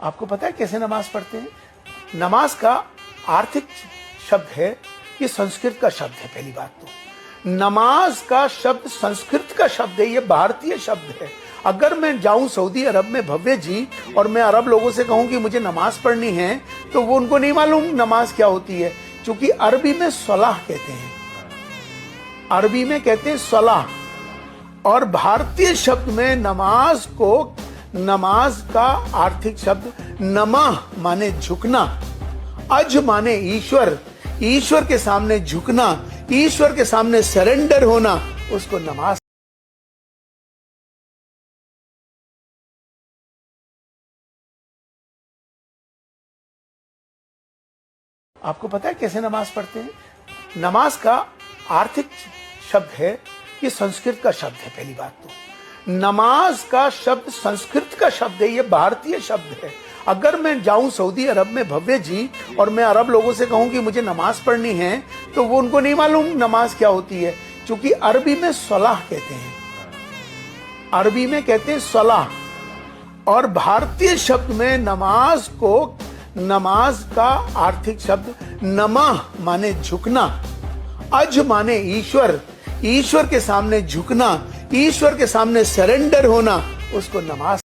आपको पता है कैसे नमाज पढ़ते हैं? नमाज का आर्थिक शब्द है, ये संस्कृत का शब्द है। पहली बात तो नमाज का शब्द संस्कृत का शब्द है, ये भारतीय शब्द है। अगर मैं जाऊं सऊदी अरब में भव्य जी और मैं अरब लोगों से कहूं कि मुझे नमाज पढ़नी है, तो वो उनको नहीं मालूम नमाज क्या होती है, क्योंकि अरबी में सलाह कहते हैं, अरबी में कहते हैं सलाह। और भारतीय शब्द में नमाज को, नमाज का आर्थिक शब्द नमः माने झुकना, अज माने ईश्वर, ईश्वर के सामने झुकना, ईश्वर के सामने सरेंडर होना, उसको नमाज। आपको पता है कैसे नमाज पढ़ते हैं? नमाज का आर्थिक शब्द है, ये संस्कृत का शब्द है। पहली बात तो नमाज का शब्द संस्कृत का शब्द है, ये भारतीय शब्द है। अगर मैं जाऊं सऊदी अरब में भव्य जी और मैं अरब लोगों से कहूं कि मुझे नमाज पढ़नी है, तो वो उनको नहीं मालूम नमाज क्या होती है, क्योंकि अरबी में सलाह कहते हैं, अरबी में कहते हैं सलाह। और भारतीय शब्द में नमाज को, नमाज का आर्थिक शब्द नमः माने झुकना, अज माने ईश्वर, ईश्वर के सामने झुकना, ईश्वर के सामने सरेंडर होना, उसको नमाज।